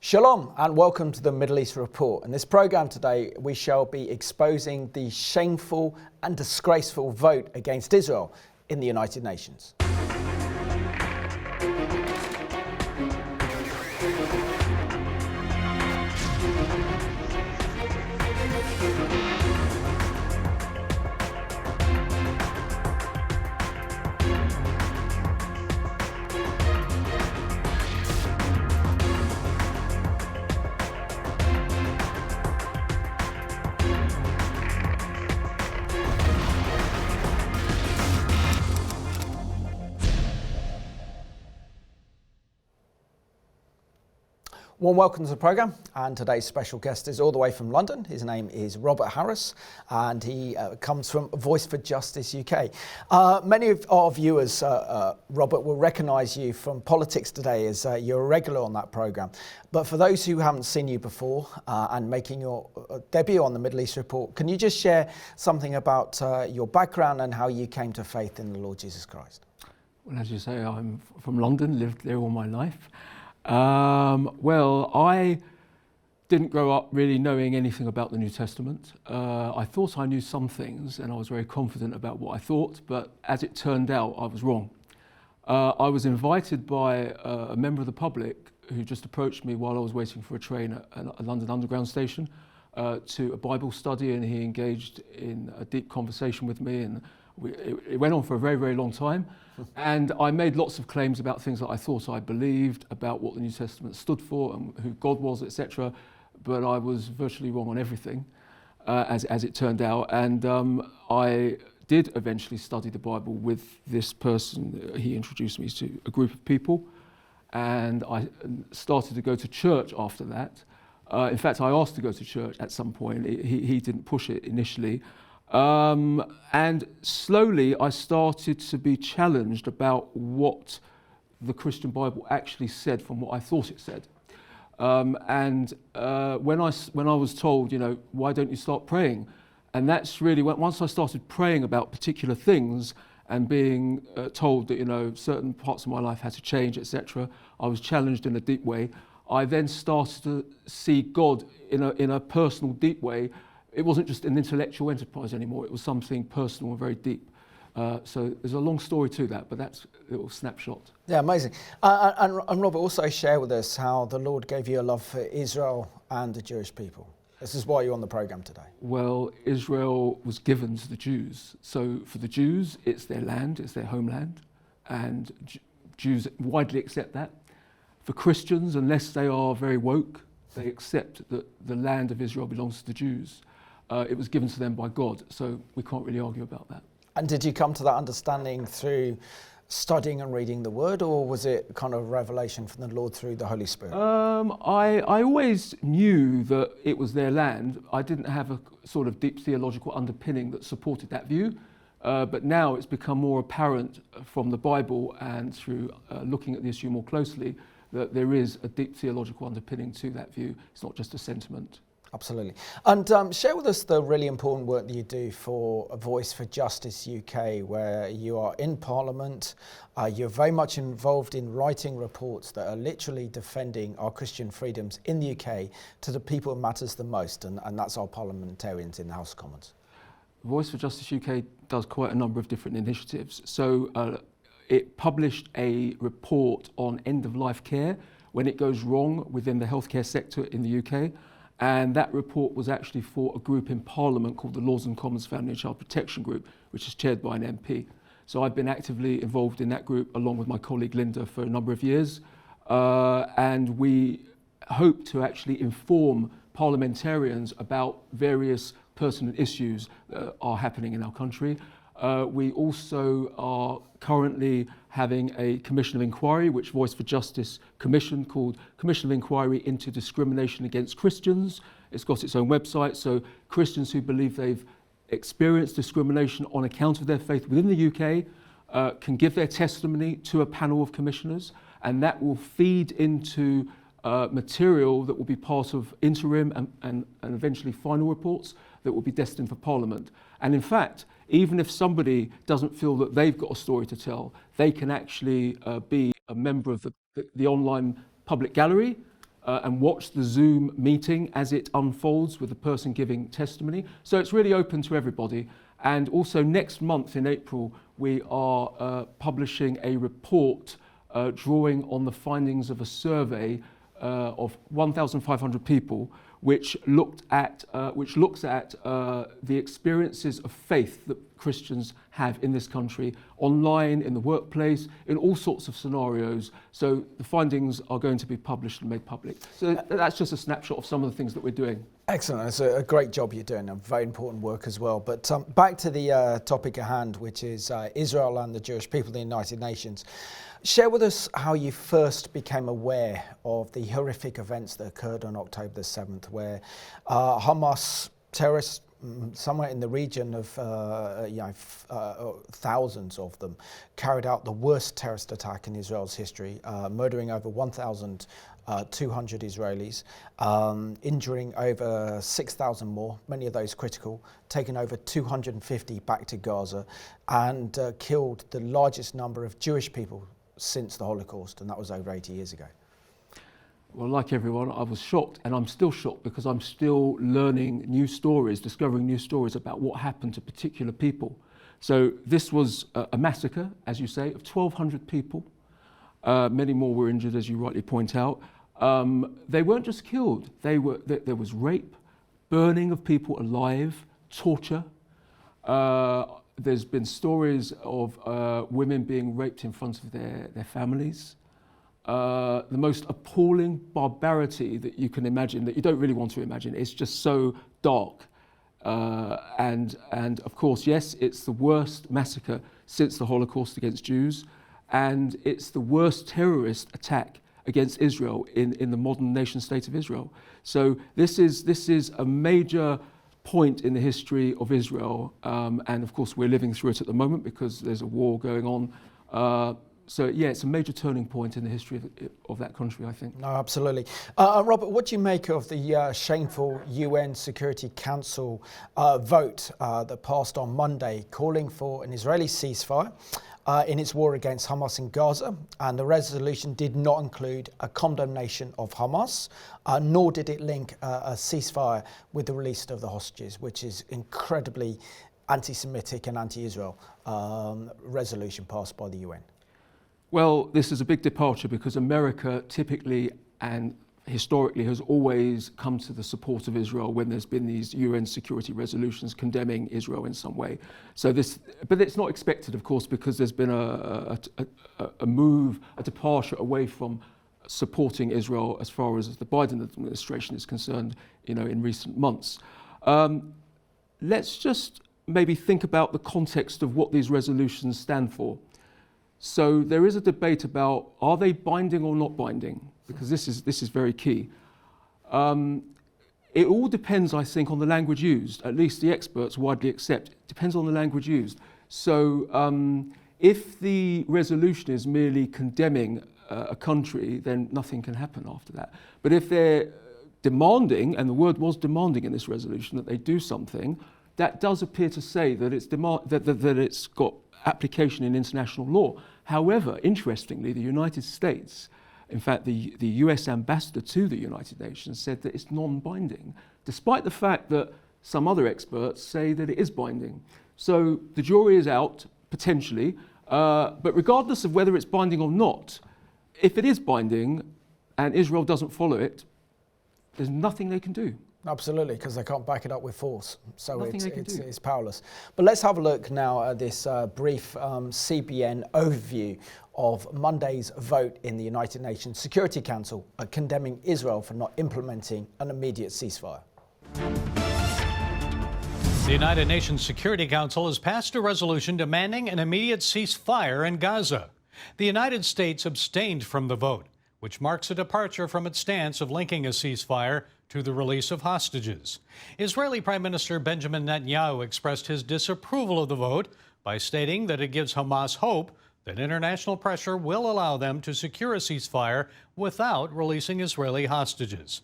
Shalom and welcome to the Middle East Report. In this programme today we shall be exposing the shameful and disgraceful vote against Israel in the United Nations. Warm welcome to the programme, and today's special guest is all the way from London. His name is Robert Harris and he comes from Voice for Justice UK. Many of our viewers, Robert, will recognise you from Politics Today as you're a regular on that programme. But for those who haven't seen you before and making your debut on the Middle East Report, can you just share something about your background and how you came to faith in the Lord Jesus Christ? Well, as you say, I'm from London, lived there all my life. Well, I didn't grow up really knowing anything about the New Testament. I thought I knew some things and I was very confident about what I thought, but as it turned out, I was wrong. I was invited by a member of the public who just approached me while I was waiting for a train at a London Underground station to a Bible study, and he engaged in a deep conversation with me, and it went on for a very, very long time. And I made lots of claims about things that I thought I believed, about what the New Testament stood for and who God was, etc. But I was virtually wrong on everything, as it turned out. And I did eventually study the Bible with this person. He introduced me to a group of people, and I started to go to church after that. In fact, I asked to go to church at some point. He didn't push it initially. And slowly I started to be challenged about what the Christian Bible actually said from what I thought it said. When I was told, why don't you start praying? And that's really once I started praying about particular things and being told that, certain parts of my life had to change, etc., I was challenged in a deep way. I then started to see God in a personal, deep way. It wasn't just an intellectual enterprise anymore, it was something personal and very deep. So there's a long story to that, but that's a little snapshot. Yeah, amazing. And Robert, also share with us how the Lord gave you a love for Israel and the Jewish people. This is why you're on the programme today. Well, Israel was given to the Jews. So for the Jews, it's their land, it's their homeland, and Jews widely accept that. For Christians, unless they are very woke, they accept that the land of Israel belongs to the Jews. It was given to them by God, so we can't really argue about that. And did you come to that understanding through studying and reading the Word, or was it kind of revelation from the Lord through the Holy Spirit? I always knew that it was their land. I didn't have a sort of deep theological underpinning that supported that view, but now it's become more apparent from the Bible and through looking at the issue more closely that there is a deep theological underpinning to that view. It's not just a sentiment. Absolutely. And share with us the really important work that you do for Voice for Justice UK, where you are in Parliament. You're very much involved in writing reports that are literally defending our Christian freedoms in the UK to the people it matters the most, and that's our parliamentarians in the House of Commons. Voice for Justice UK does quite a number of different initiatives. So it published a report on end-of-life care when it goes wrong within the healthcare sector in the UK. And that report was actually for a group in Parliament called the Laws and Commons Family and Child Protection Group, which is chaired by an MP. So I've been actively involved in that group along with my colleague Linda for a number of years. And we hope to actually inform parliamentarians about various pertinent issues that are happening in our country. We also are currently having a commission of inquiry, which Voice for Justice Commission, called Commission of Inquiry into Discrimination Against Christians. It's got its own website, so Christians who believe they've experienced discrimination on account of their faith within the UK can give their testimony to a panel of commissioners, and that will feed into material that will be part of interim and eventually final reports that will be destined for Parliament. And in fact, even if somebody doesn't feel that they've got a story to tell, they can actually be a member of the online public gallery and watch the Zoom meeting as it unfolds with the person giving testimony. So it's really open to everybody. And also next month in April, we are publishing a report drawing on the findings of a survey of 1,500 people, which looks at the experiences of faith that Christians have in this country, online, in the workplace, in all sorts of scenarios. So the findings are going to be published and made public. So that's just a snapshot of some of the things that we're doing. Excellent. It's a great job you're doing, and very important work as well. But back to the topic at hand, which is Israel and the Jewish people in the United Nations. Share with us how you first became aware of the horrific events that occurred on October the 7th, where Hamas terrorists, somewhere in the region of thousands of them, carried out the worst terrorist attack in Israel's history, murdering over 1,200 Israelis, injuring over 6,000 more, many of those critical, taking over 250 back to Gaza, and killed the largest number of Jewish people since the Holocaust, and that was over 80 years ago. Well, like everyone, I was shocked, and I'm still shocked because I'm still learning new stories, discovering new stories about what happened to particular people. So this was a massacre, as you say, of 1,200 people. Many more were injured, as you rightly point out. They weren't just killed. There was rape, burning of people alive, torture. There's been stories of women being raped in front of their families. The most appalling barbarity that you can imagine, that you don't really want to imagine. It's just so dark. And of course, yes, it's the worst massacre since the Holocaust against Jews, and it's the worst terrorist attack against Israel in the modern nation state of Israel. So this is a major point in the history of Israel, and of course we're living through it at the moment because there's a war going on. So yeah, it's a major turning point in the history of that country, I think. No, absolutely. Robert, what do you make of the shameful UN Security Council vote that passed on Monday, calling for an Israeli ceasefire in its war against Hamas in Gaza? And the resolution did not include a condemnation of Hamas, nor did it link a ceasefire with the release of the hostages, which is incredibly anti-Semitic and anti-Israel resolution passed by the UN. Well, this is a big departure because America typically and historically has always come to the support of Israel when there's been these UN security resolutions condemning Israel in some way. But it's not expected, of course, because there's been a departure away from supporting Israel as far as the Biden administration is concerned, in recent months. Let's just maybe think about the context of what these resolutions stand for. So there is a debate about, are they binding or not binding? Because this is very key. It all depends, I think, on the language used. At least the experts widely accept. It depends on the language used. So if the resolution is merely condemning a country, then nothing can happen after that. But if they're demanding, and the word was demanding in this resolution, that they do something, that does appear to say that it's got application in international law. However, interestingly, the United States, in fact, the US ambassador to the United Nations said that it's non-binding, despite the fact that some other experts say that it is binding. So the jury is out, potentially, but regardless of whether it's binding or not, if it is binding and Israel doesn't follow it, there's nothing they can do. Absolutely, because they can't back it up with force, so it's powerless. But let's have a look now at this brief CBN overview of Monday's vote in the United Nations Security Council condemning Israel for not implementing an immediate ceasefire. The United Nations Security Council has passed a resolution demanding an immediate ceasefire in Gaza. The United States abstained from the vote, which marks a departure from its stance of linking a ceasefire to the release of hostages. Israeli Prime Minister Benjamin Netanyahu expressed his disapproval of the vote by stating that it gives Hamas hope that international pressure will allow them to secure a ceasefire without releasing Israeli hostages.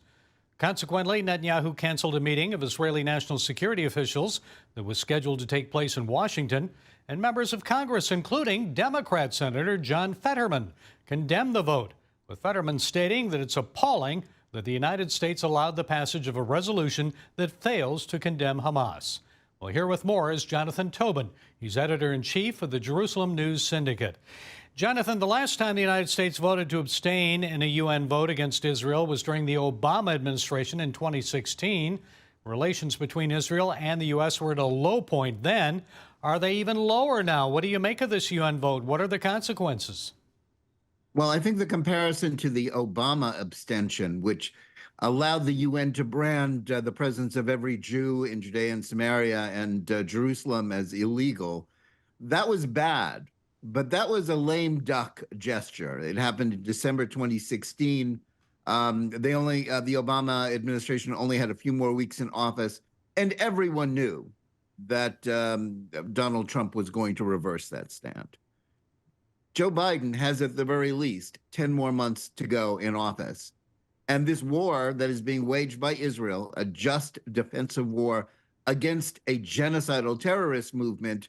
Consequently, Netanyahu canceled a meeting of Israeli national security officials that was scheduled to take place in Washington, and members of Congress, including Democrat Senator John Fetterman, condemned the vote, with Fetterman stating that it's appalling that the United States allowed the passage of a resolution that fails to condemn Hamas. Well, here with more is Jonathan Tobin. He's editor-in-chief of the Jerusalem News Syndicate. Jonathan, the last time the United States voted to abstain in a UN vote against Israel was during the Obama administration in 2016. Relations between Israel and the U.S. were at a low point then. Are they even lower now? What do you make of this UN vote? What are the consequences? Well, I think the comparison to the Obama abstention, which allowed the UN to brand the presence of every Jew in Judea and Samaria and Jerusalem as illegal, that was bad. But that was a lame duck gesture. It happened in December 2016. The Obama administration only had a few more weeks in office, and everyone knew that Donald Trump was going to reverse that stand. Joe Biden has, at the very least, 10 more months to go in office. And this war that is being waged by Israel, a just defensive war against a genocidal terrorist movement,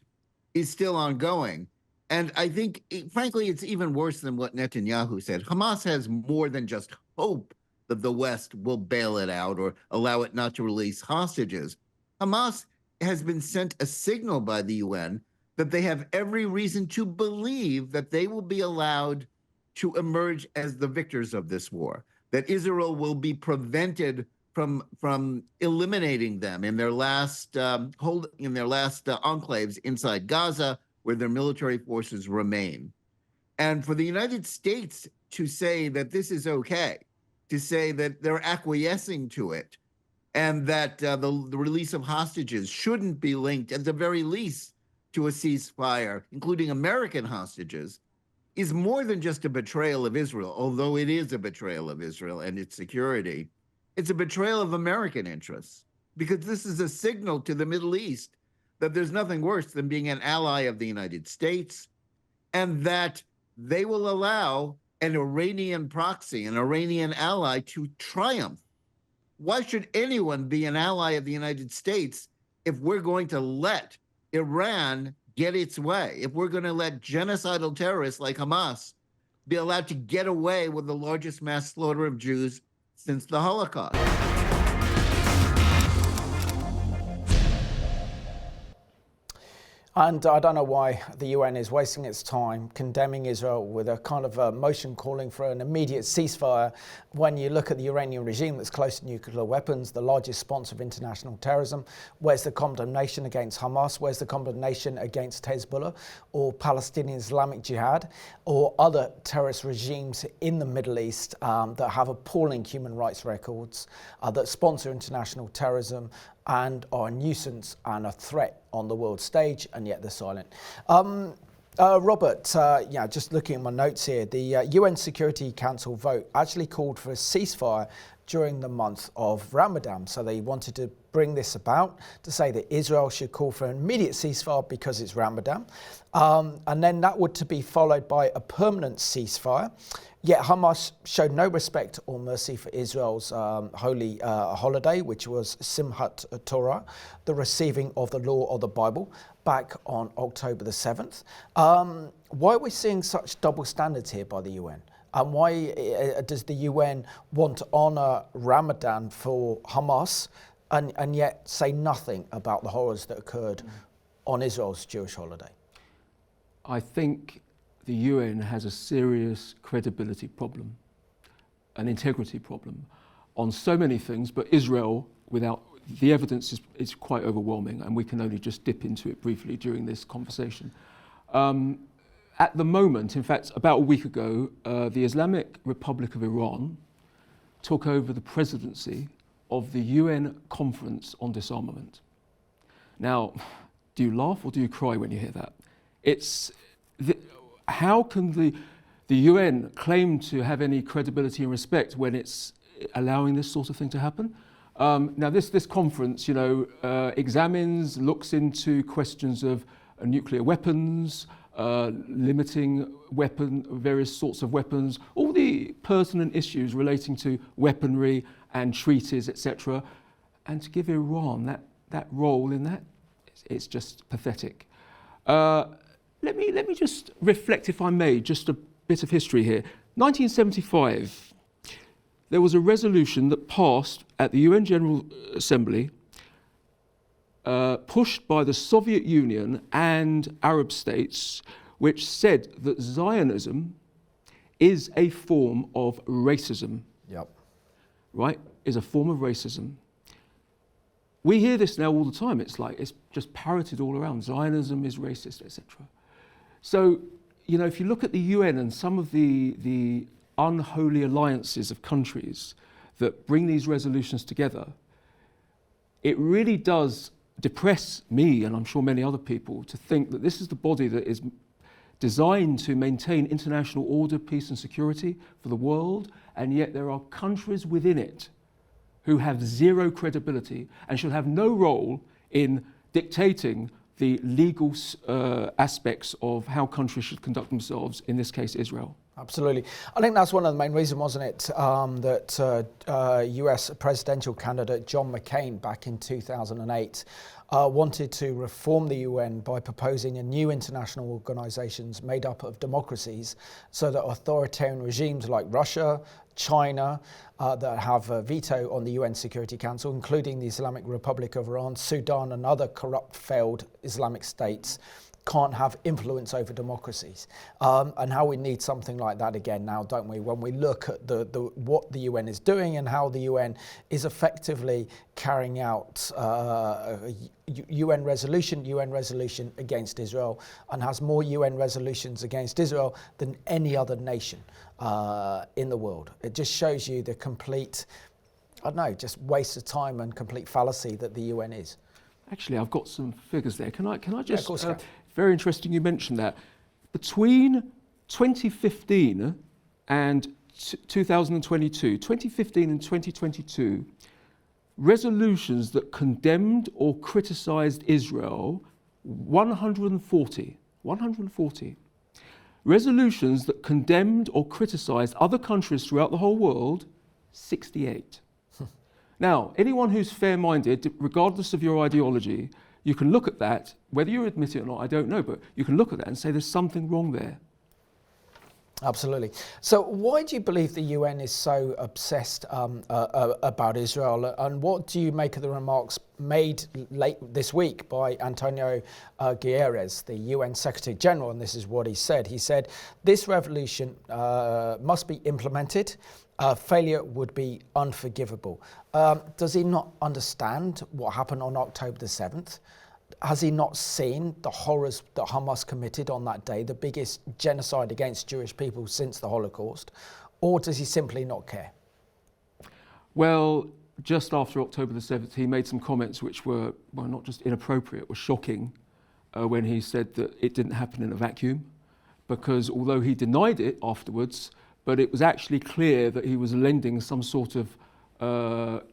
is still ongoing. And I think, frankly, it's even worse than what Netanyahu said. Hamas has more than just hope that the West will bail it out or allow it not to release hostages. Hamas has been sent a signal by the UN that they have every reason to believe that they will be allowed to emerge as the victors of this war, that Israel will be prevented from eliminating them in their last enclaves inside Gaza, where their military forces remain. And for the United States to say that this is okay, to say that they're acquiescing to it, and that the release of hostages shouldn't be linked, at the very least, to a ceasefire, including American hostages, is more than just a betrayal of Israel, although it is a betrayal of Israel and its security. It's a betrayal of American interests, because this is a signal to the Middle East that there's nothing worse than being an ally of the United States, and that they will allow an Iranian proxy, an Iranian ally, to triumph. Why should anyone be an ally of the United States if we're going to let Iran get its way, if we're going to let genocidal terrorists like Hamas be allowed to get away with the largest mass slaughter of Jews since the Holocaust? And I don't know why the UN is wasting its time condemning Israel with a kind of a motion calling for an immediate ceasefire when you look at the Iranian regime that's close to nuclear weapons, the largest sponsor of international terrorism. Where's the condemnation against Hamas? Where's the condemnation against Hezbollah or Palestinian Islamic Jihad or other terrorist regimes in the Middle East that have appalling human rights records, that sponsor international terrorism and are a nuisance and a threat on the world stage, and yet they're silent. Robert, just looking at my notes here, the UN Security Council vote actually called for a ceasefire during the month of Ramadan. So they wanted to bring this about to say that Israel should call for an immediate ceasefire because it's Ramadan. And then that would to be followed by a permanent ceasefire. Yet Hamas showed no respect or mercy for Israel's holy holiday, which was Simchat Torah, the receiving of the law of the Bible, back on October the 7th. Why are we seeing such double standards here by the UN? And why does the UN want to honour Ramadan for Hamas and yet say nothing about the horrors that occurred on Israel's Jewish holiday? I think the UN has a serious credibility problem, an integrity problem on so many things, but Israel, without the evidence is quite overwhelming, and we can only just dip into it briefly during this conversation. At the moment, in fact, about a week ago, the Islamic Republic of Iran took over the presidency of the UN Conference on Disarmament. Now, do you laugh or do you cry when you hear that? How can the UN claim to have any credibility and respect when it's allowing this sort of thing to happen? Now, this conference, examines, looks into questions of nuclear weapons, limiting various sorts of weapons, all the pertinent issues relating to weaponry and treaties, etc. And to give Iran that role in that, it's just pathetic. Let me just reflect, if I may, just a bit of history here. 1975, there was a resolution that passed at the UN General Assembly, pushed by the Soviet Union and Arab states, which said that Zionism is a form of racism. Yep. Right? Is a form of racism. We hear this now all the time. It's like, it's just parroted all around. Zionism is racist, etc. So, you know, if you look at the UN and some of the unholy alliances of countries that bring these resolutions together, it really does depress me, and I'm sure many other people, to think that this is the body that is designed to maintain international order, peace and security for the world, and yet there are countries within it who have zero credibility and should have no role in dictating the legal aspects of how countries should conduct themselves, in this case Israel. Absolutely. I think that's one of the main reasons, wasn't it, that US presidential candidate John McCain back in 2008 wanted to reform the UN by proposing a new international organisations made up of democracies so that authoritarian regimes like Russia, China, that have a veto on the UN Security Council, including the Islamic Republic of Iran, Sudan and other corrupt failed Islamic states, can't have influence over democracies, and how we need something like that again now, don't we? When we look at what the UN is doing and how the UN is effectively carrying out UN resolution against Israel, and has more UN resolutions against Israel than any other nation in the world. It just shows you the complete, I don't know, just waste of time and complete fallacy that the UN is. Actually, I've got some figures there. Can I just? Yeah, of course you can. Very interesting you mentioned that. Between 2015 and 2022, 2015 and 2022, resolutions that condemned or criticised Israel, 140. Resolutions that condemned or criticised other countries throughout the whole world, 68. Now, anyone who's fair-minded, regardless of your ideology, you can look at that, whether you admit it or not, I don't know, but you can look at that and say there's something wrong there. Absolutely. So why do you believe the UN is so obsessed about Israel? And what do you make of the remarks made late this week by Antonio Guterres, the UN Secretary General? And this is what he said. He said, this revolution must be implemented. Failure would be unforgivable. Does he not understand what happened on October the 7th? Has he not seen the horrors that Hamas committed on that day, the biggest genocide against Jewish people since the Holocaust? Or does he simply not care? Well, just after October the 7th, he made some comments which were, well, not just inappropriate, were shocking, when he said that it didn't happen in a vacuum, because although he denied it afterwards, but it was actually clear that he was lending some sort of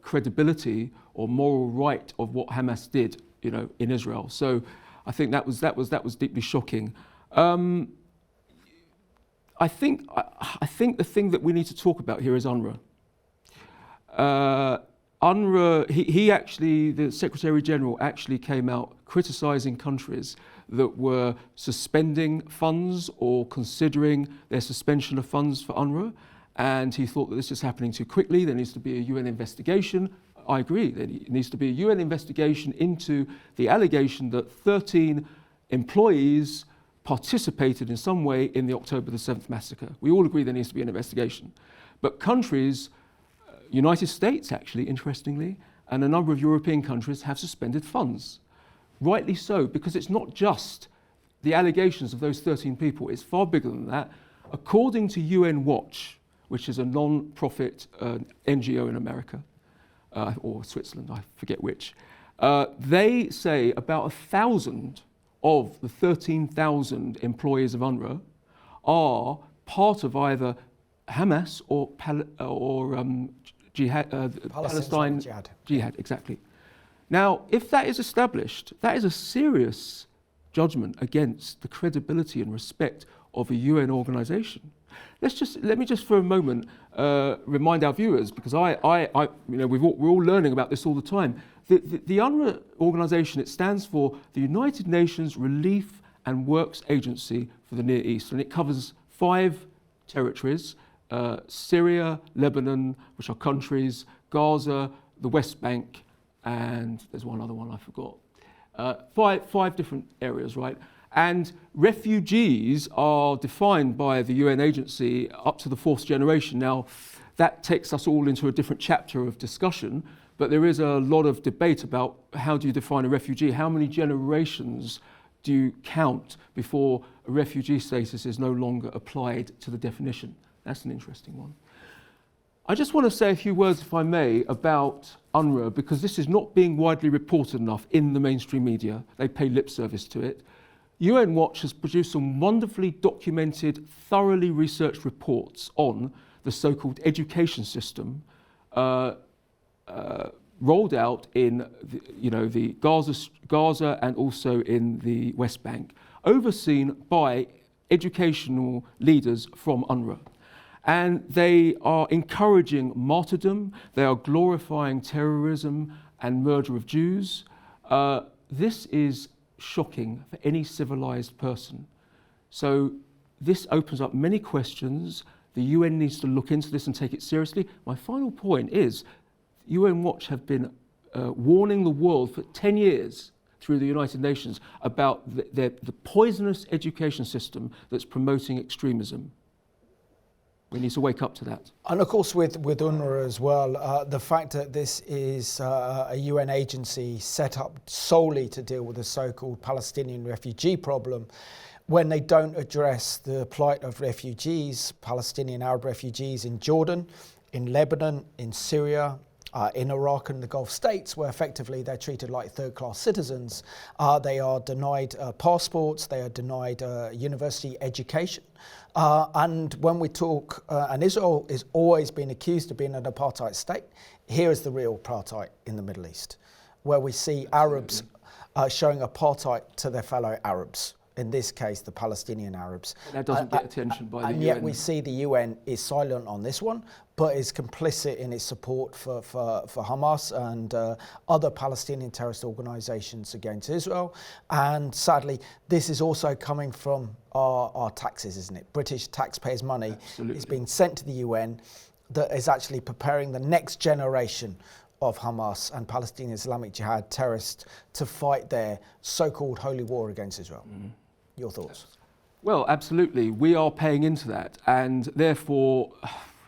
credibility or moral right of what Hamas did, you know, in Israel. So I think that was deeply shocking. I think the thing that we need to talk about here is UNRWA. UNRWA, he actually, the Secretary General actually came out criticising countries that were suspending funds or considering their suspension of funds for UNRWA, and he thought that this is happening too quickly. There needs to be a UN investigation. I agree, there needs to be a UN investigation into the allegation that 13 employees participated in some way in the October the 7th massacre. We all agree there needs to be an investigation. But countries, United States actually, interestingly, and a number of European countries have suspended funds. Rightly so, because it's not just the allegations of those 13 people, it's far bigger than that. According to UN Watch, which is a non-profit NGO in America, or Switzerland, I forget which, they say about 1,000 of the 13,000 employees of UNRWA are part of either Hamas or Palestine Jihad, exactly. Now, if that is established, that is a serious judgment against the credibility and respect of a UN organisation. Let me just for a moment remind our viewers, because we're all learning about this all the time. The UNRWA organisation, it stands for the United Nations Relief and Works Agency for the Near East, and it covers 5 territories: Syria, Lebanon, which are countries, Gaza, the West Bank, and there's one other one I forgot. Five different areas, right? And refugees are defined by the UN agency up to the 4th generation. Now, that takes us all into a different chapter of discussion, but there is a lot of debate about how do you define a refugee? How many generations do you count before a refugee status is no longer applied to the definition? That's an interesting one. I just want to say a few words, if I may, about UNRWA, because this is not being widely reported enough in the mainstream media. They pay lip service to it. UN Watch has produced some wonderfully documented, thoroughly researched reports on the so-called education system rolled out in the Gaza and also in the West Bank, overseen by educational leaders from UNRWA. And they are encouraging martyrdom, they are glorifying terrorism and murder of Jews. This is shocking for any civilized person. So this opens up many questions. The UN needs to look into this and take it seriously. My final point is, UN Watch have been warning the world for 10 years through the United Nations about the poisonous education system that's promoting extremism. We need to wake up to that. And of course with UNRWA as well, the fact that this is a UN agency set up solely to deal with the so-called Palestinian refugee problem, when they don't address the plight of refugees, Palestinian Arab refugees in Jordan, in Lebanon, in Syria, in Iraq and the Gulf states, where effectively they're treated like third-class citizens. They are denied passports, they are denied university education. And when we talk, and Israel is always been accused of being an apartheid state, here is the real apartheid in the Middle East, where we see Arabs showing apartheid to their fellow Arabs. In this case, the Palestinian Arabs. That doesn't get attention by the UN. And yet we see the UN is silent on this one, but is complicit in its support for Hamas and other Palestinian terrorist organisations against Israel. And sadly, this is also coming from our taxes, isn't it? British taxpayers' money is being sent to the UN that is actually preparing the next generation of Hamas and Palestinian Islamic Jihad terrorists to fight their so-called holy war against Israel. Your thoughts? Well, absolutely. We are paying into that. And therefore,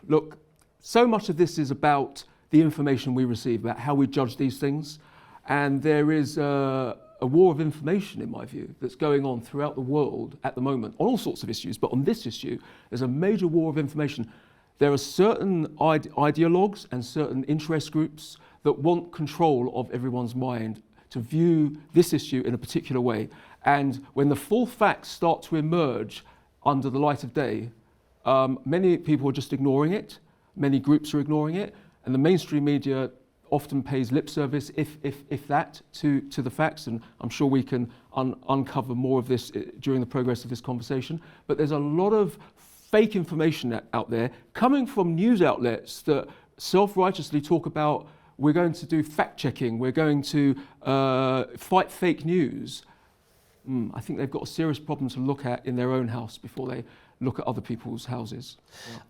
look, so much of this is about the information we receive, about how we judge these things. And there is a war of information, in my view, that's going on throughout the world at the moment on all sorts of issues. But on this issue, there's a major war of information. There are certain ideologues and certain interest groups that want control of everyone's mind to view this issue in a particular way. And when the full facts start to emerge under the light of day, many people are just ignoring it, many groups are ignoring it, and the mainstream media often pays lip service, if that, to the facts, and I'm sure we can uncover more of this during the progress of this conversation. But there's a lot of fake information out there coming from news outlets that self-righteously talk about we're going to do fact-checking, we're going to fight fake news. I think they've got a serious problem to look at in their own house before they look at other people's houses.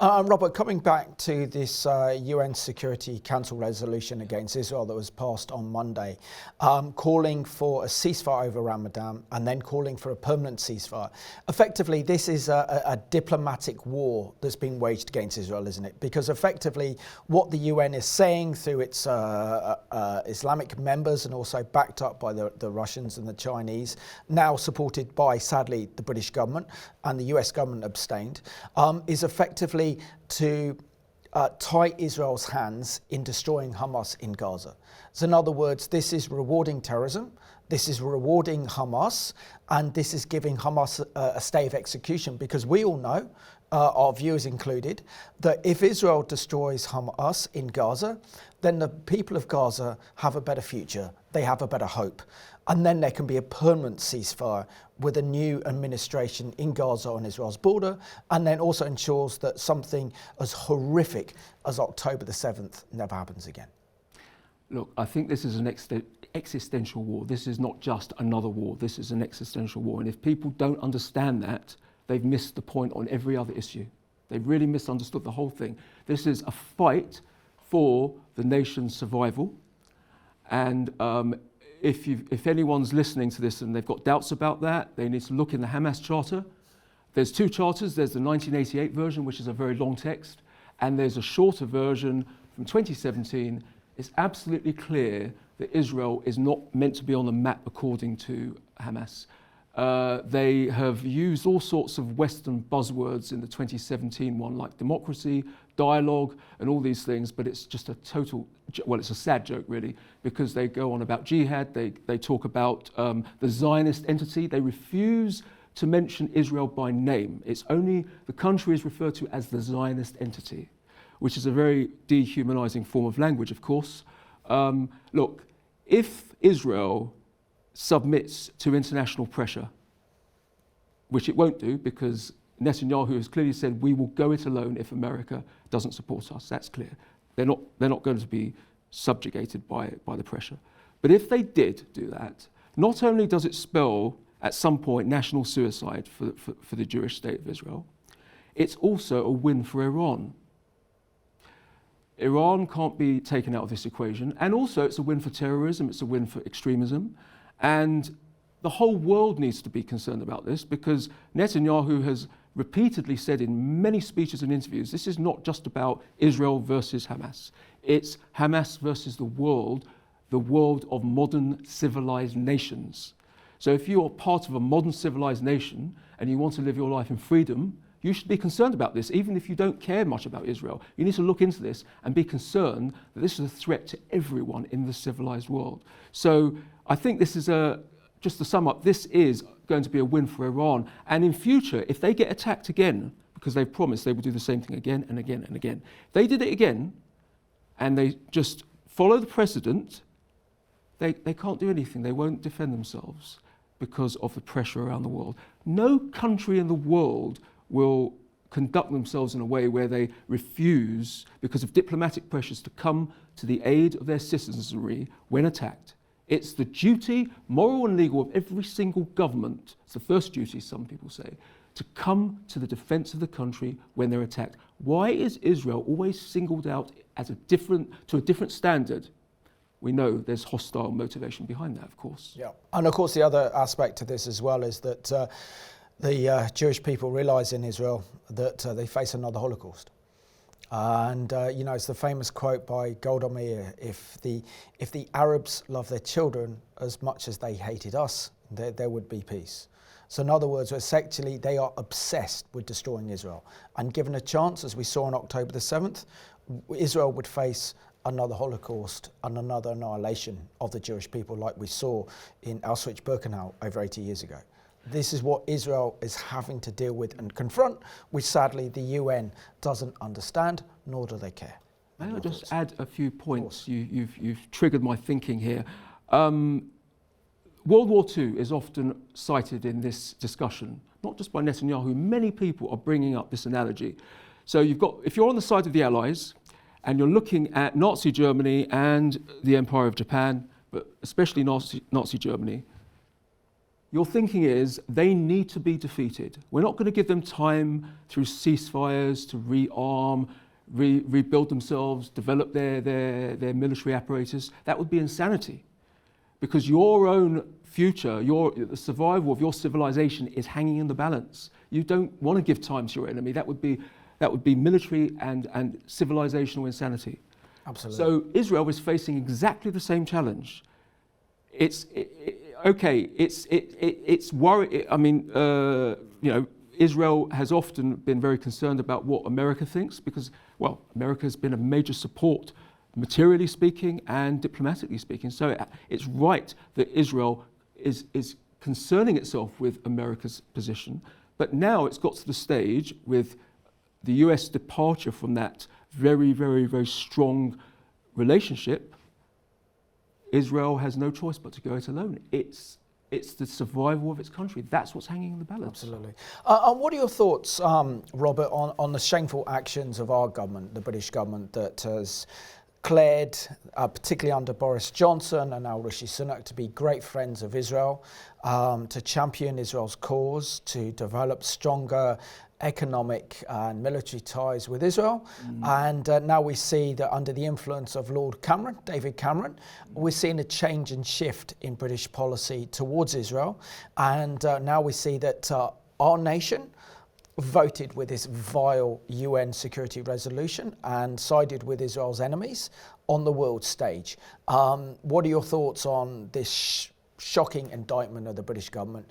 Yeah. Robert, coming back to this UN Security Council resolution against Israel that was passed on Monday, calling for a ceasefire over Ramadan and then calling for a permanent ceasefire. Effectively, this is a diplomatic war that's being waged against Israel, isn't it? Because effectively, what the UN is saying through its Islamic members and also backed up by the Russians and the Chinese, now supported by, sadly, the British government and the US government abstained, is effectively to tie Israel's hands in destroying Hamas in Gaza. So in other words, this is rewarding terrorism, this is rewarding Hamas, and this is giving Hamas a stay of execution, because we all know, our viewers included, that if Israel destroys Hamas in Gaza, then the people of Gaza have a better future, they have a better hope. And then there can be a permanent ceasefire with a new administration in Gaza on Israel's border, and then also ensures that something as horrific as October the 7th never happens again. Look, I think this is an existential war. This is not just another war. This is an existential war. And if people don't understand that, they've missed the point on every other issue. They've really misunderstood the whole thing. This is a fight for the nation's survival. And if anyone's listening to this and they've got doubts about that, they need to look in the Hamas Charter. There's two charters. There's the 1988 version, which is a very long text, and there's a shorter version from 2017. It's absolutely clear that Israel is not meant to be on the map according to Hamas. They have used all sorts of Western buzzwords in the 2017 one, like democracy, dialogue, and all these things, but it's just a total, well, it's a sad joke, really, because they go on about jihad, they talk about the Zionist entity. They refuse to mention Israel by name. It's only the country is referred to as the Zionist entity, which is a very dehumanizing form of language, of course. Look, if Israel submits to international pressure, which it won't do because Netanyahu has clearly said we will go it alone if America doesn't support us. That's clear. They're not going to be subjugated by the pressure. But if they did do that, not only does it spell at some point national suicide for the Jewish state of Israel, it's also a win for Iran. Iran can't be taken out of this equation, and also it's a win for terrorism, it's a win for extremism, and the whole world needs to be concerned about this because Netanyahu has repeatedly said in many speeches and interviews, this is not just about Israel versus Hamas. It's Hamas versus the world of modern civilized nations. So if you are part of a modern civilized nation and you want to live your life in freedom, you should be concerned about this, even if you don't care much about Israel. You need to look into this and be concerned that this is a threat to everyone in the civilized world. So I think this is just to sum up, this is going to be a win for Iran. And in future, if they get attacked again, because they've promised they will do the same thing again and again and again, if they did it again and they just follow the precedent, they can't do anything. They won't defend themselves because of the pressure around the world. No country in the world will conduct themselves in a way where they refuse, because of diplomatic pressures, to come to the aid of their citizenry when attacked. It's the duty, moral and legal, of every single government, it's the first duty, some people say, to come to the defense of the country when they're attacked. Why is Israel always singled out as to a different standard? We know there's hostile motivation behind that, of course. Yeah, and of course the other aspect to this as well is that the Jewish people realise in Israel that they face another Holocaust. And it's the famous quote by Golda Meir: if the Arabs love their children as much as they hated us, there would be peace. So in other words, essentially they are obsessed with destroying Israel. And given a chance, as we saw on October the 7th, Israel would face another Holocaust and another annihilation of the Jewish people like we saw in Auschwitz-Birkenau over 80 years ago. This is what Israel is having to deal with and confront, which sadly the UN doesn't understand, nor do they care. May I just add a few points? You've triggered my thinking here. World War II is often cited in this discussion, not just by Netanyahu. Many people are bringing up this analogy. So if you're on the side of the Allies and you're looking at Nazi Germany and the Empire of Japan, but especially Nazi Germany, your thinking is they need to be defeated. We're not going to give them time through ceasefires to rearm, rebuild themselves, develop their military apparatus. That would be insanity, because your own future, the survival of your civilization is hanging in the balance. You don't want to give time to your enemy. That would be military and civilizational insanity. Absolutely. So Israel is facing exactly the same challenge. It's worry. I mean, Israel has often been very concerned about what America thinks because, well, America has been a major support, materially speaking and diplomatically speaking. So it's right that Israel is concerning itself with America's position. But now it's got to the stage with the US departure from that very, very, very strong relationship. Israel has no choice but to go it alone. It's the survival of its country. That's what's hanging in the balance. Absolutely. And what are your thoughts, Robert, on the shameful actions of our government, the British government, that has declared, particularly under Boris Johnson and now Rishi Sunak, to be great friends of Israel, to champion Israel's cause, to develop stronger economic and military ties with Israel. And now we see that under the influence of Lord Cameron, David Cameron, we're seeing a change and shift in British policy towards Israel. And now we see that our nation voted with this vile UN security resolution and sided with Israel's enemies on the world stage. What are your thoughts on this shocking indictment of the British government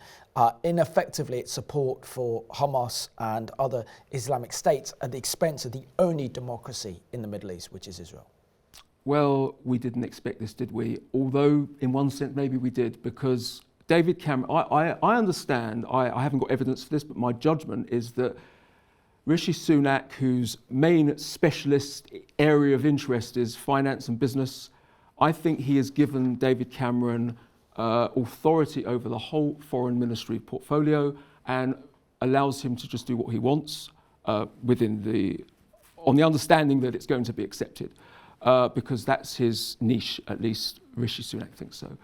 in effectively its support for Hamas and other Islamic states at the expense of the only democracy in the Middle East, which is Israel? Well, we didn't expect this, did we? Although, in one sense, maybe we did, because David Cameron, I understand, I haven't got evidence for this, but my judgment is that Rishi Sunak, whose main specialist area of interest is finance and business, I think he has given David Cameron authority over the whole foreign ministry portfolio and allows him to just do what he wants on the understanding that it's going to be accepted, because that's his niche, at least Rishi Sunak thinks so.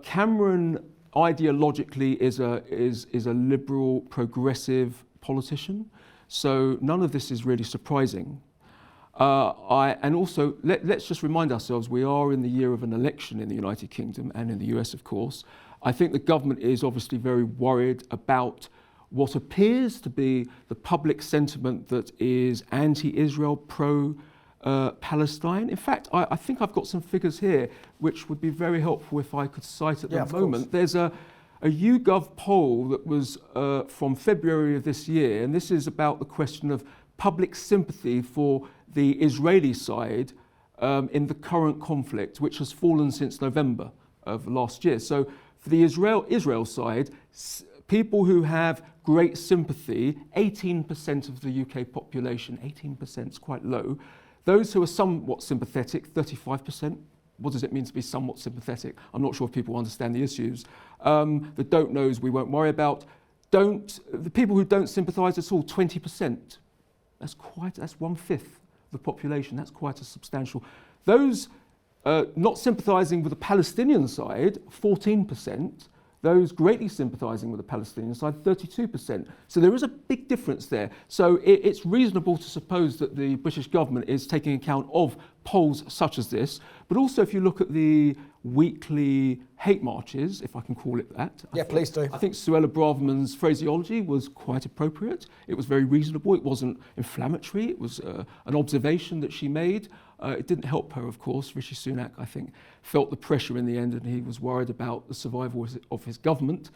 Cameron ideologically is a liberal, progressive politician, so none of this is really surprising. And also, let's just remind ourselves, we are in the year of an election in the United Kingdom and in the US, of course. I think the government is obviously very worried about what appears to be the public sentiment that is anti-Israel, pro-Palestine. In fact, I think I've got some figures here which would be very helpful if I could cite at the moment. There's a YouGov poll that was from February of this year, and this is about the question of public sympathy for the Israeli side in the current conflict, which has fallen since November of last year. So for the Israel side, people who have great sympathy, 18% of the UK population, 18% is quite low. Those who are somewhat sympathetic, 35%. What does it mean to be somewhat sympathetic? I'm not sure if people understand the issues. The don't knows we won't worry about. The people who don't sympathise at all, 20%. That's 1/5 of the population. That's quite a substantial. Those not sympathising with the Palestinian side, 14%. Those greatly sympathising with the Palestinian side, 32%. So there is a big difference there. So it's reasonable to suppose that the British government is taking account of polls such as this. But also, if you look at the weekly hate marches, if I can call it that. Yeah, please do. I think Suella Braverman's phraseology was quite appropriate. It was very reasonable. It wasn't inflammatory. It was an observation that she made. It didn't help her, of course. Rishi Sunak, I think, felt the pressure in the end, and he was worried about the survival of his government.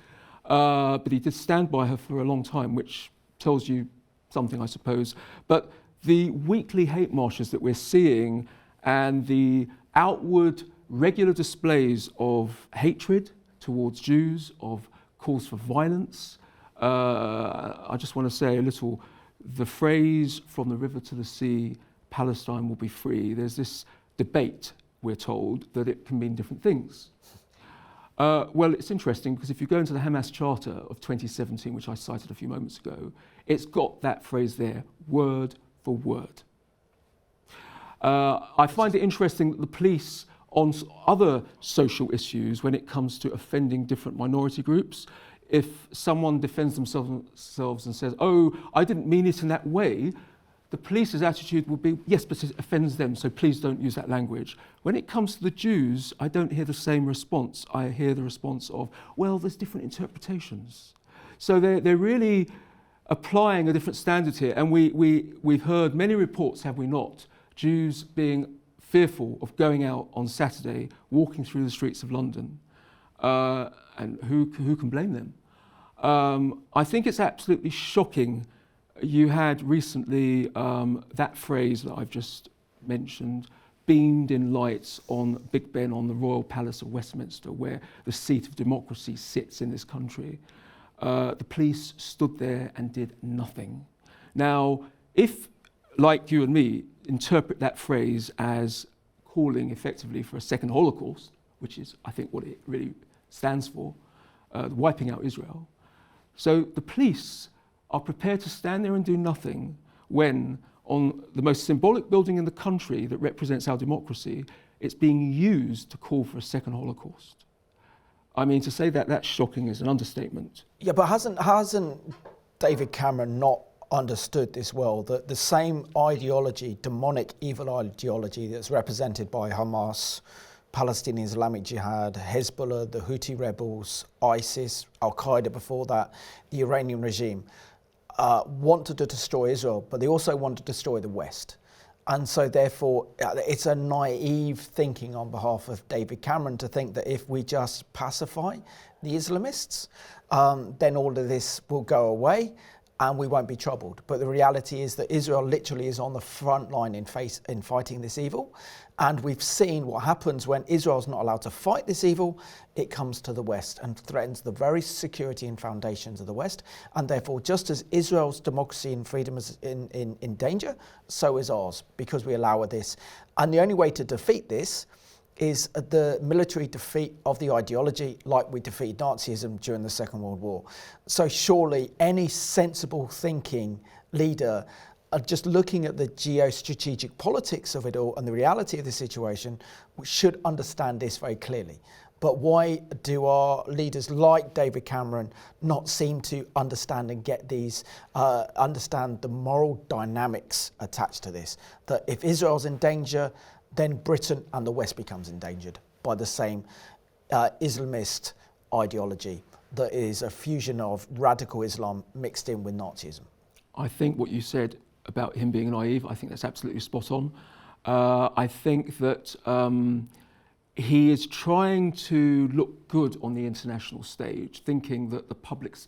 But he did stand by her for a long time, which tells you something, I suppose. But the weekly hate marches that we're seeing and the outward regular displays of hatred towards Jews, of calls for violence. I just want to say a little, the phrase "from the river to the sea, Palestine will be free." There's this debate, we're told, that it can mean different things. Well, it's interesting because if you go into the Hamas Charter of 2017, which I cited a few moments ago, it's got that phrase there, word for word. I find it interesting that the police, on other social issues, when it comes to offending different minority groups, if someone defends themselves and says, "Oh, I didn't mean it in that way," the police's attitude will be, "Yes, but it offends them, so please don't use that language." When it comes to the Jews, I don't hear the same response. I hear the response of, "Well, there's different interpretations." So they're really applying a different standard here. And we've heard many reports, have we not, Jews being fearful of going out on Saturday, walking through the streets of London. And who can blame them? I think it's absolutely shocking. You had recently that phrase that I've just mentioned, beamed in lights on Big Ben, on the Royal Palace of Westminster, where the seat of democracy sits in this country. The police stood there and did nothing. Now, if, like you and me, interpret that phrase as calling effectively for a second Holocaust, which is, I think, what it really stands for, wiping out Israel. So the police are prepared to stand there and do nothing when on the most symbolic building in the country that represents our democracy, it's being used to call for a second Holocaust. I mean, to say that that's shocking is an understatement. Yeah, but hasn't David Cameron not understood this well, that the same ideology, demonic evil ideology that's represented by Hamas, Palestinian Islamic Jihad, Hezbollah, the Houthi rebels, ISIS, Al-Qaeda before that, the Iranian regime, wanted to destroy Israel, but they also want to destroy the West. And so therefore, it's a naive thinking on behalf of David Cameron to think that if we just pacify the Islamists, then all of this will go away and we won't be troubled. But the reality is that Israel literally is on the front line in fighting this evil. And we've seen what happens when Israel's not allowed to fight this evil. It comes to the West and threatens the very security and foundations of the West. And therefore, just as Israel's democracy and freedom is in danger, so is ours, because we allow this. And the only way to defeat this is the military defeat of the ideology, like we defeated Nazism during the Second World War. So surely any sensible thinking leader, just looking at the geostrategic politics of it all and the reality of the situation, should understand this very clearly. But why do our leaders like David Cameron not seem to understand and get these, understand the moral dynamics attached to this? That if Israel's in danger, then Britain and the West becomes endangered by the same Islamist ideology that is a fusion of radical Islam mixed in with Nazism. I think what you said about him being naive, I think that's absolutely spot on. I think that he is trying to look good on the international stage, thinking that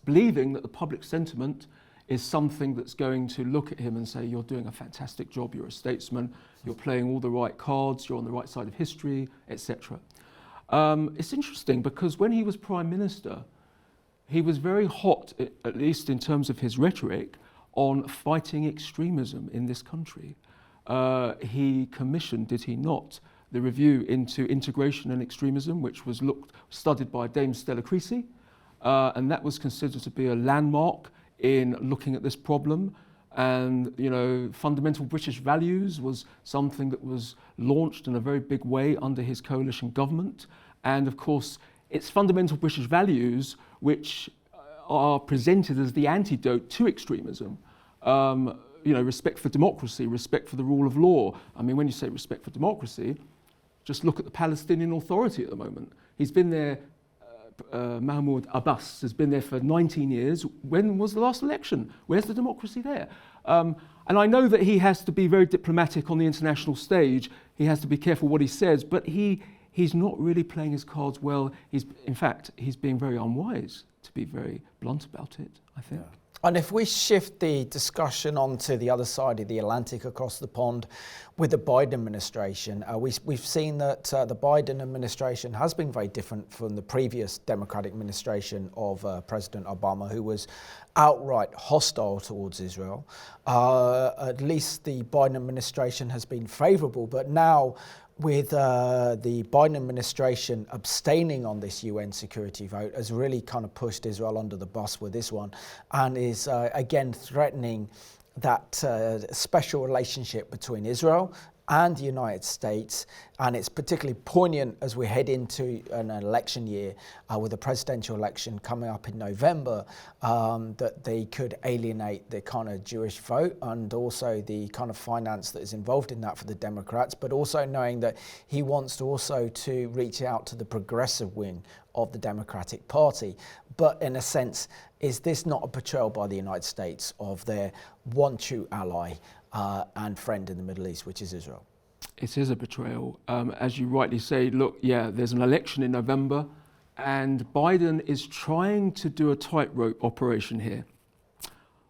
believing that the public sentiment is something that's going to look at him and say, you're doing a fantastic job, you're a statesman, you're playing all the right cards, you're on the right side of history, etc. It's interesting because when he was Prime Minister, he was very hot, at least in terms of his rhetoric, on fighting extremism in this country. He commissioned, did he not, the review into integration and extremism, which was studied by Dame Stella Creasy, and that was considered to be a landmark in looking at this problem. And, you know, fundamental British values was something that was launched in a very big way under his coalition government. And of course, it's fundamental British values which are presented as the antidote to extremism. You know, respect for democracy, respect for the rule of law. I mean, when you say respect for democracy, just look at the Palestinian Authority at the moment. He's been there, Mahmoud Abbas has been there for 19 years. When was the last election? Where's the democracy there? And I know that he has to be very diplomatic on the international stage. He has to be careful what he says, but he's not really playing his cards well. In fact, he's being very unwise, to be very blunt about it, I think. Yeah. And if we shift the discussion onto the other side of the Atlantic across the pond with the Biden administration, we've seen that the Biden administration has been very different from the previous Democratic administration of President Obama, who was outright hostile towards Israel. At least the Biden administration has been favorable, but now with the Biden administration abstaining on this UN security vote has really kind of pushed Israel under the bus with this one, and is again threatening that special relationship between Israel and the United States. And it's particularly poignant as we head into an election year with a presidential election coming up in November, that they could alienate the kind of Jewish vote and also the kind of finance that is involved in that for the Democrats, but also knowing that he wants to also to reach out to the progressive wing of the Democratic Party. But in a sense, is this not a betrayal by the United States of their one true ally and friend in the Middle East, which is Israel? It is a betrayal. As you rightly say, look, yeah, there's an election in November, and Biden is trying to do a tightrope operation here.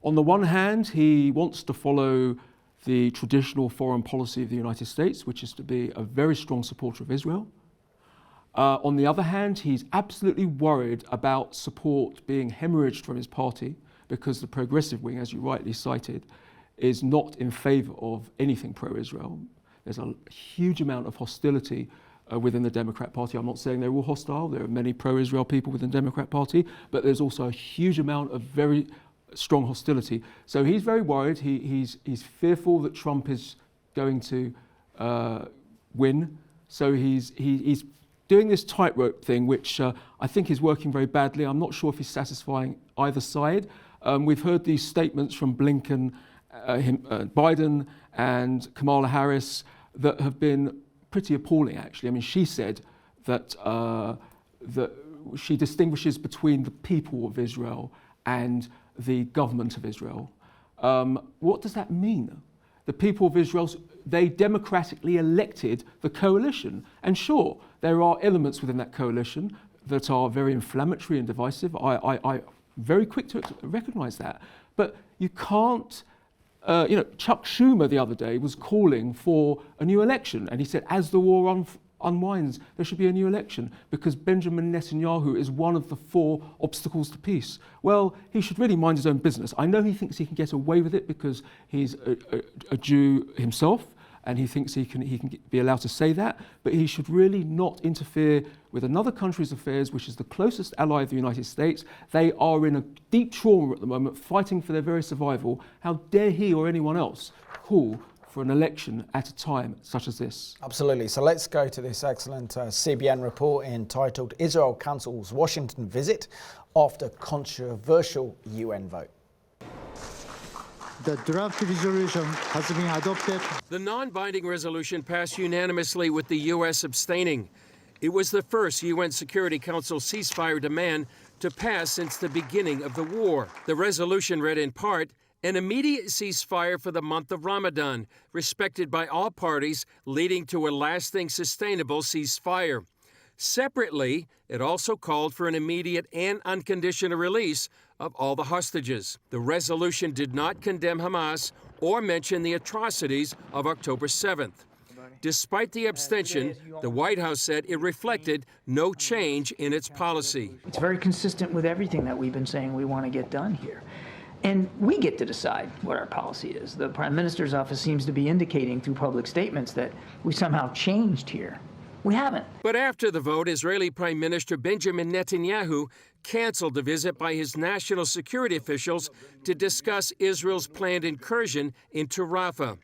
On the one hand, he wants to follow the traditional foreign policy of the United States, which is to be a very strong supporter of Israel. On the other hand, he's absolutely worried about support being hemorrhaged from his party because the progressive wing, as you rightly cited, is not in favour of anything pro-Israel. There's a huge amount of hostility within the Democrat Party. I'm not saying they're all hostile. There are many pro-Israel people within the Democrat Party, but there's also a huge amount of very strong hostility. So he's very worried. He's fearful that Trump is going to win. So he's doing this tightrope thing, which I think is working very badly. I'm not sure if he's satisfying either side. We've heard these statements from Blinken, Biden, and Kamala Harris that have been pretty appalling, actually. I mean, she said that she distinguishes between the people of Israel and the government of Israel. What does that mean? The people of Israel, they democratically elected the coalition. And sure, there are elements within that coalition that are very inflammatory and divisive. I'm very quick to recognize that. But you can't, Chuck Schumer the other day was calling for a new election. And he said, as the war unwinds, there should be a new election because Benjamin Netanyahu is one of the 4 obstacles to peace. Well, he should really mind his own business. I know he thinks he can get away with it because he's a Jew himself and he thinks he can be allowed to say that, but he should really not interfere with another country's affairs, which is the closest ally of the United States. They are in a deep trauma at the moment, fighting for their very survival. How dare he or anyone else call for an election at a time such as this? Absolutely. So let's go to this excellent CBN report entitled Israel Cancels Washington Visit After Controversial UN Vote. The draft resolution has been adopted. The non-binding resolution passed unanimously with the U.S. abstaining. It was the first UN Security Council ceasefire demand to pass since the beginning of the war. The resolution read in part, an immediate ceasefire for the month of Ramadan, respected by all parties, leading to a lasting, sustainable ceasefire. Separately, it also called for an immediate and unconditional release of all the hostages. The resolution did not condemn Hamas or mention the atrocities of October 7th. Despite the abstention, the White House said it reflected no change in its policy. It's very consistent with everything that we've been saying we want to get done here. And we get to decide what our policy is. The Prime Minister's office seems to be indicating through public statements that we somehow changed here. We haven't. But after the vote, Israeli Prime Minister Benjamin Netanyahu canceled the visit by his national security officials to discuss Israel's planned incursion into Rafah.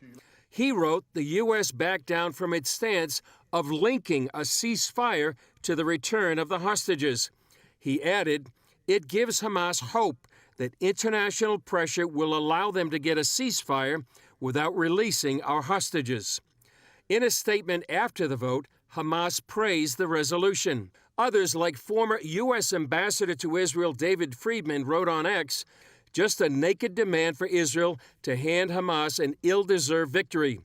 He wrote the U.S. backed down from its stance of linking a ceasefire to the return of the hostages. He added, it gives Hamas hope that international pressure will allow them to get a ceasefire without releasing our hostages. In a statement after the vote, Hamas praised the resolution. Others, like former U.S. Ambassador to Israel David Friedman, wrote on X, just a naked demand for Israel to hand Hamas an ill-deserved victory.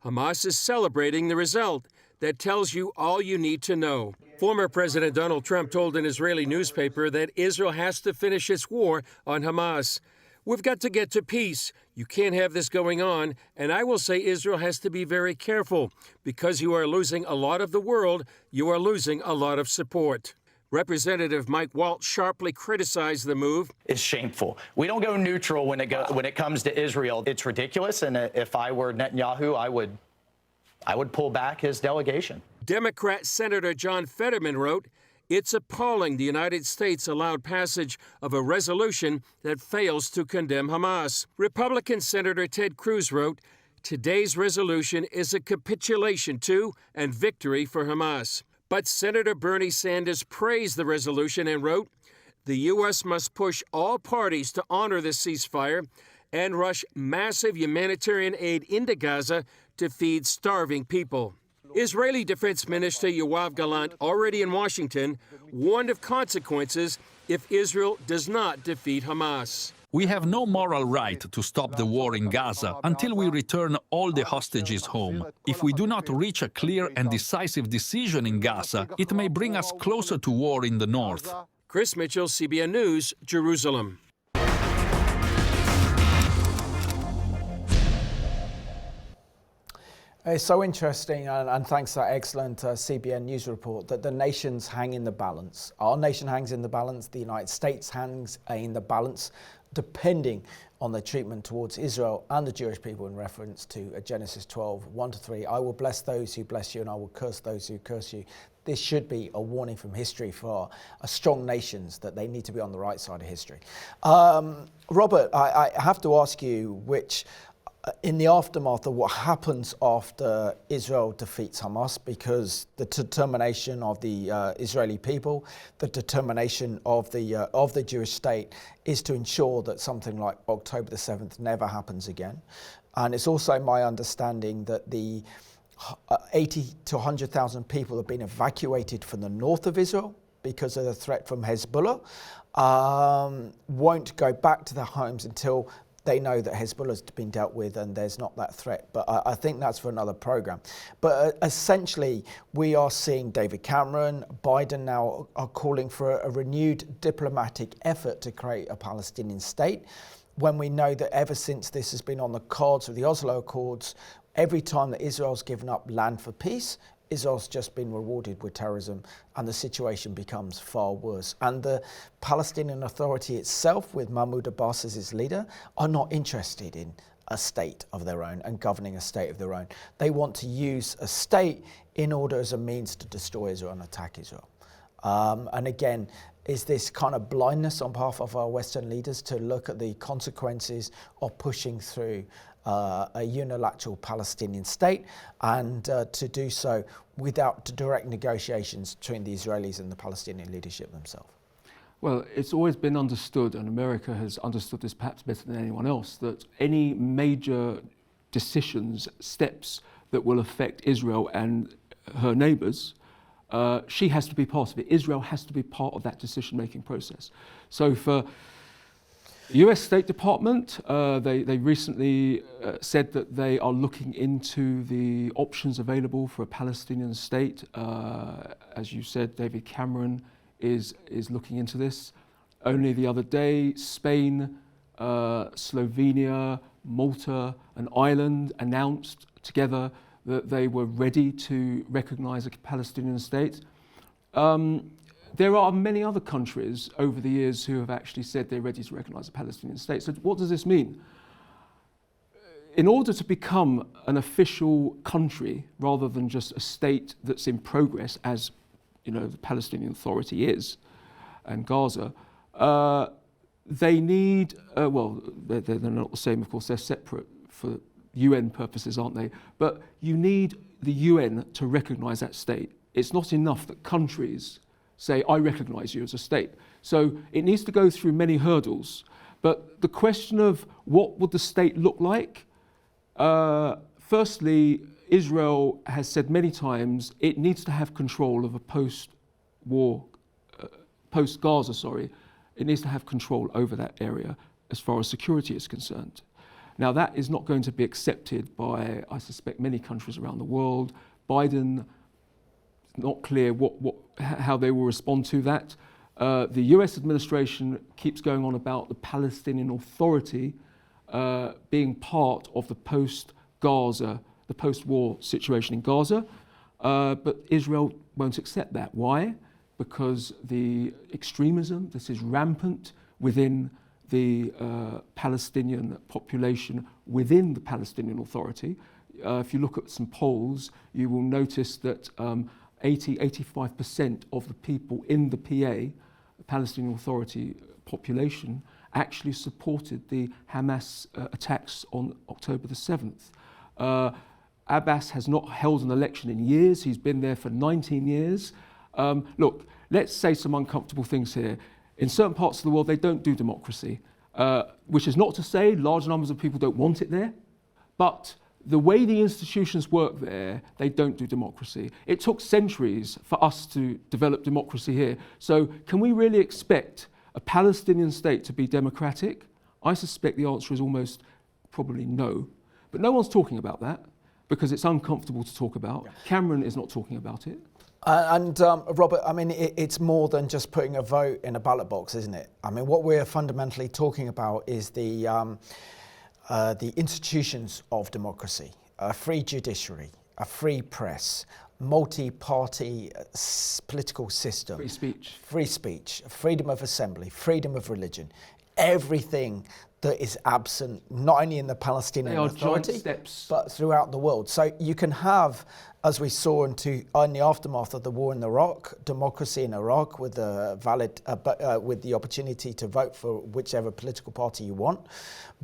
Hamas is celebrating the result. That tells you all you need to know. Former President Donald Trump told an Israeli newspaper that Israel has to finish its war on Hamas. We've got to get to peace. You can't have this going on. And I will say Israel has to be very careful. Because you are losing a lot of the world, you are losing a lot of support. Representative Mike Waltz sharply criticized the move. Is shameful. We don't go neutral when it comes to Israel. It's ridiculous. And if I were Netanyahu, I would pull back his delegation. Democrat Senator John Fetterman wrote, it's appalling the United States allowed passage of a resolution that fails to condemn Hamas. Republican Senator Ted Cruz wrote, today's resolution is a capitulation to and victory for Hamas. But Senator Bernie Sanders praised the resolution and wrote, the U.S. must push all parties to honor the ceasefire and rush massive humanitarian aid into Gaza to feed starving people. Israeli Defense Minister Yoav Gallant, already in Washington, warned of consequences if Israel does not defeat Hamas. We have no moral right to stop the war in Gaza until we return all the hostages home. If we do not reach a clear and decisive decision in Gaza, it may bring us closer to war in the north. Chris Mitchell, CBN News, Jerusalem. It's so interesting, and thanks to that excellent CBN News report, that the nations hang in the balance. Our nation hangs in the balance, the United States hangs in the balance, depending on their treatment towards Israel and the Jewish people in reference to Genesis 12, 1-3. I will bless those who bless you and I will curse those who curse you. This should be a warning from history for strong nations that they need to be on the right side of history. Robert, I have to ask you, which in the aftermath of what happens after Israel defeats Hamas, because the determination of the Israeli people, the determination of the Jewish state is to ensure that something like October the 7th never happens again. And it's also my understanding that the 80 to 100,000 people have been evacuated from the north of Israel because of the threat from Hezbollah, won't go back to their homes until they know that Hezbollah's been dealt with and there's not that threat. But I think that's for another program. But essentially, we are seeing David Cameron, Biden now are calling for a renewed diplomatic effort to create a Palestinian state, when we know that ever since this has been on the cards of the Oslo Accords, every time that Israel's given up land for peace, Israel's just been rewarded with terrorism, and the situation becomes far worse. And the Palestinian Authority itself, with Mahmoud Abbas as its leader, are not interested in a state of their own and governing a state of their own. They want to use a state in order as a means to destroy Israel and attack Israel. And again, is this kind of blindness on behalf of our Western leaders to look at the consequences of pushing through a unilateral Palestinian state, and to do so without direct negotiations between the Israelis and the Palestinian leadership themselves? Well, it's always been understood, and America has understood this perhaps better than anyone else, that any major decisions, steps that will affect Israel and her neighbours, she has to be part of it. Israel has to be part of that decision-making process. So for the US State Department, they recently said that they are looking into the options available for a Palestinian state. As you said, David Cameron is looking into this. Only the other day, Spain, Slovenia, Malta and Ireland announced together that they were ready to recognise a Palestinian state. There are many other countries over the years who have actually said they're ready to recognise a Palestinian state. So what does this mean? In order to become an official country, rather than just a state that's in progress, as you know the Palestinian Authority is, and Gaza, they need, well, they're not the same, of course, they're separate for UN purposes, aren't they? But you need the UN to recognise that state. It's not enough that countries say, I recognise you as a state. So it needs to go through many hurdles. But the question of what would the state look like? Firstly, Israel has said many times it needs to have control of a post-war, post-Gaza, it needs to have control over that area as far as security is concerned. Now that is not going to be accepted by, I suspect, many countries around the world. Biden, not clear how they will respond to that. The US administration keeps going on about the Palestinian Authority being part of the post-Gaza, the post-war situation in Gaza, but Israel won't accept that. Why? Because the extremism, this is rampant within the Palestinian population, within the Palestinian Authority. If you look at some polls, you will notice that 85% of the people in the PA, the Palestinian Authority population, actually supported the Hamas attacks on October the 7th. Abbas has not held an election in years. He's been there for 19 years. Look, let's say some uncomfortable things here. In certain parts of the world, they don't do democracy, which is not to say large numbers of people don't want it there, but the way the institutions work there, they don't do democracy. It took centuries for us to develop democracy here. So can we really expect a Palestinian state to be democratic? I suspect the answer is almost probably no. But no one's talking about that because it's uncomfortable to talk about. Yeah. Cameron is not talking about it. Robert, I mean, it's more than just putting a vote in a ballot box, isn't it? I mean, what we're fundamentally talking about is the institutions of democracy, a free judiciary, a free press, multi-party political system. Free speech. Free speech, freedom of assembly, freedom of religion. everything that is absent, not only in the Palestinian Authority, but throughout the world. So you can have, as we saw in the aftermath of the war in Iraq, democracy in Iraq with with the opportunity to vote for whichever political party you want,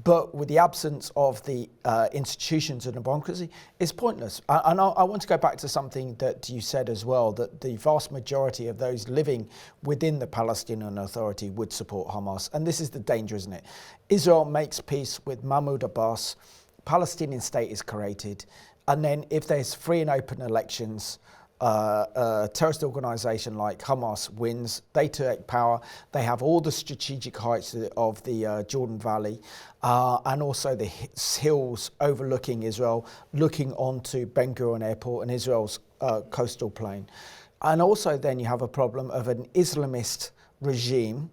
but with the absence of the institutions of democracy, it's pointless. And I want to go back to something that you said as well, that the vast majority of those living within the Palestinian Authority would support Hamas. And this is the danger, isn't it? Israel makes peace with Mahmoud Abbas, Palestinian state is created, and then if there's free and open elections, a terrorist organisation like Hamas wins, they take power, they have all the strategic heights of the Jordan Valley and also the hills overlooking Israel, looking onto Ben Gurion Airport and Israel's coastal plain. And also then you have a problem of an Islamist regime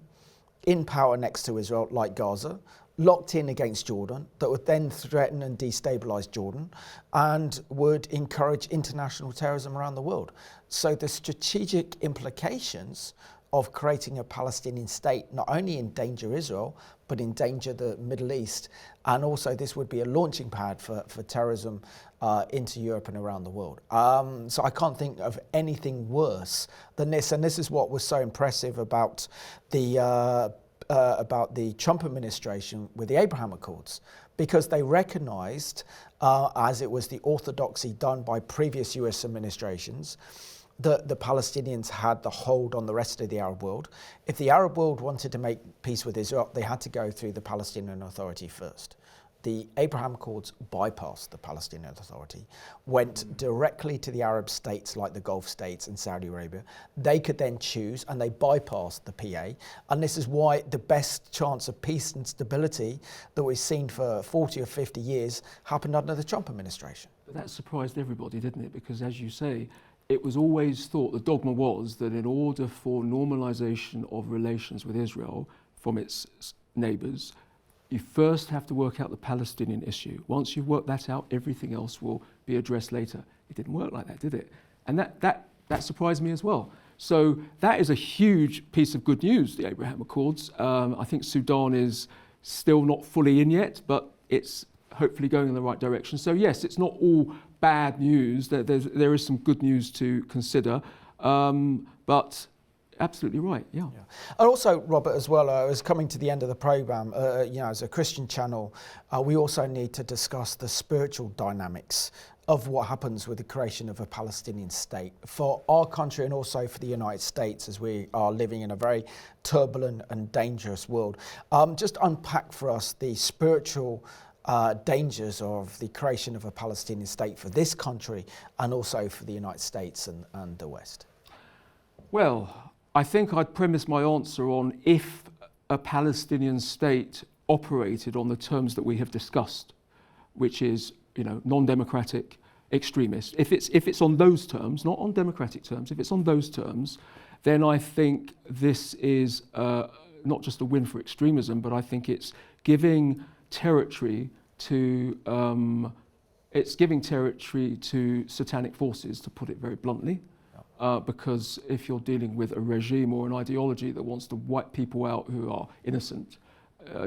in power next to Israel, like Gaza, locked in against Jordan, that would then threaten and destabilise Jordan and would encourage international terrorism around the world. So the strategic implications of creating a Palestinian state not only endanger Israel, but endanger the Middle East. And also this would be a launching pad for terrorism into Europe and around the world. So I can't think of anything worse than this. And this is what was so impressive about the Trump administration with the Abraham Accords, because they recognized, as it was the orthodoxy done by previous US administrations, that the Palestinians had the hold on the rest of the Arab world. If the Arab world wanted to make peace with Israel, they had to go through the Palestinian Authority first. The Abraham Accords bypassed the Palestinian Authority, went directly to the Arab states like the Gulf states and Saudi Arabia. They could then choose, and they bypassed the PA. And this is why the best chance of peace and stability that we've seen for 40 or 50 years happened under the Trump administration. But that surprised everybody, didn't it? Because as you say, it was always thought, the dogma was that in order for normalization of relations with Israel from its neighbors, you first have to work out the Palestinian issue. Once you've worked that out, everything else will be addressed later. It didn't work like that, did it? And that surprised me as well. So that is a huge piece of good news, the Abraham Accords. I think Sudan is still not fully in yet, but it's hopefully going in the right direction. So yes, it's not all bad news. There is some good news to consider, but absolutely right, yeah. And also, Robert, as well, I was coming to the end of the programme, as a Christian channel, we also need to discuss the spiritual dynamics of what happens with the creation of a Palestinian state for our country and also for the United States, as we are living in a very turbulent and dangerous world. Just unpack for us the spiritual dangers of the creation of a Palestinian state for this country and also for the United States and the West. Well, I think I'd premise my answer on if a Palestinian state operated on the terms that we have discussed, which is, non-democratic, extremist. If it's on those terms, not on democratic terms, if it's on those terms, then I think this is not just a win for extremism, but I think it's giving territory to satanic forces, to put it very bluntly. Because if you're dealing with a regime or an ideology that wants to wipe people out who are innocent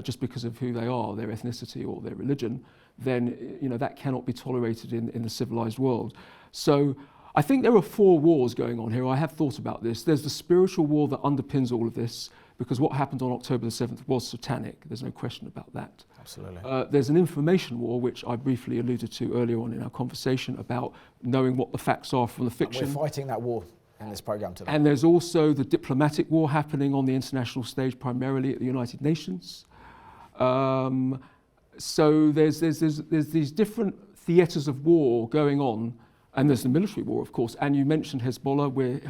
just because of who they are, their ethnicity or their religion, then that cannot be tolerated in the civilized world. So I think there are 4 wars going on here. I have thought about this. There's the spiritual war that underpins all of this, because what happened on October the 7th was satanic. There's no question about that. Absolutely. There's an information war, which I briefly alluded to earlier on in our conversation about knowing what the facts are from the fiction. And we're fighting that war in this programme today. And there's also the diplomatic war happening on the international stage, primarily at the United Nations. So there's these different theatres of war going on, and there's the military war, of course. And you mentioned Hezbollah. We're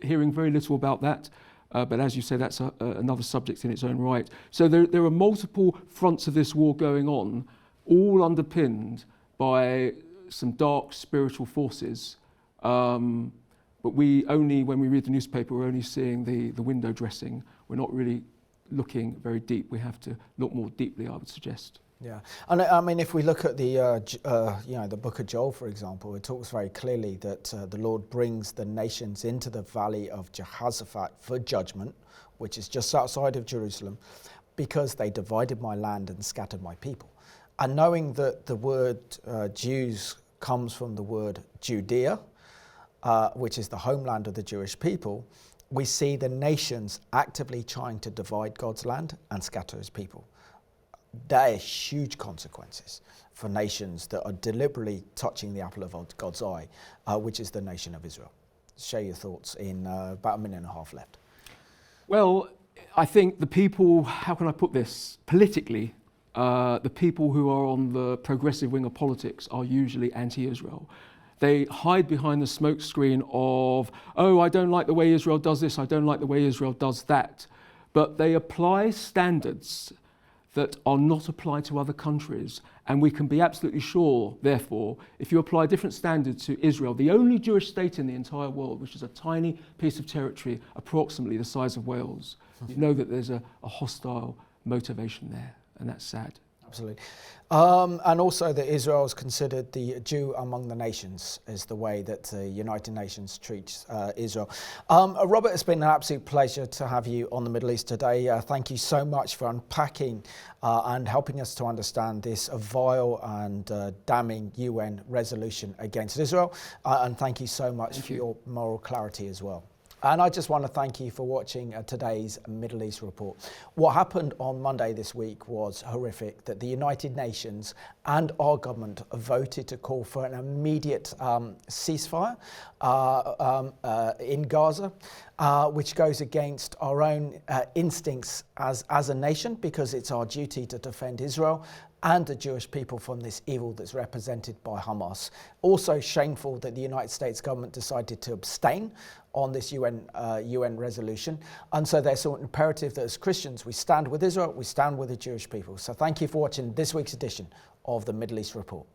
hearing very little about that. But as you say, that's another subject in its own right. So there are multiple fronts of this war going on, all underpinned by some dark spiritual forces. But when we read the newspaper, we're only seeing the window dressing. We're not really looking very deep. We have to look more deeply, I would suggest. Yeah, and I mean, if we look at the book of Joel, for example, it talks very clearly that the Lord brings the nations into the valley of Jehoshaphat for judgment, which is just outside of Jerusalem. because they divided my land and scattered my people. And knowing that the word Jews comes from the word Judea, which is the homeland of the Jewish people, we see the nations actively trying to divide God's land and scatter his people. There are huge consequences for nations that are deliberately touching the apple of God's eye, which is the nation of Israel. Share your thoughts in about a minute and a half left. Well, I think the people, how can I put this, politically, the people who are on the progressive wing of politics are usually anti-Israel. They hide behind the smokescreen of, oh, I don't like the way Israel does this, I don't like the way Israel does that. But they apply standards that are not applied to other countries. And we can be absolutely sure, therefore, if you apply different standards to Israel, the only Jewish state in the entire world, which is a tiny piece of territory, approximately the size of Wales, you know that there's a hostile motivation there, and that's sad. Absolutely. And also that Israel is considered the Jew among the nations is the way that the United Nations treats Israel. Robert, it's been an absolute pleasure to have you on the Middle East today. Thank you so much for unpacking and helping us to understand this vile and damning UN resolution against Israel. And thank you so much for your moral clarity as well. And I just want to thank you for watching today's Middle East Report. What happened on Monday this week was horrific, that the United Nations and our government voted to call for an immediate ceasefire in Gaza, which goes against our own instincts as a nation, because it's our duty to defend Israel and the Jewish people from this evil that's represented by Hamas. Also shameful that the United States government decided to abstain on this UN resolution. And so there's an imperative that as Christians, we stand with Israel, we stand with the Jewish people. So thank you for watching this week's edition of the Middle East Report.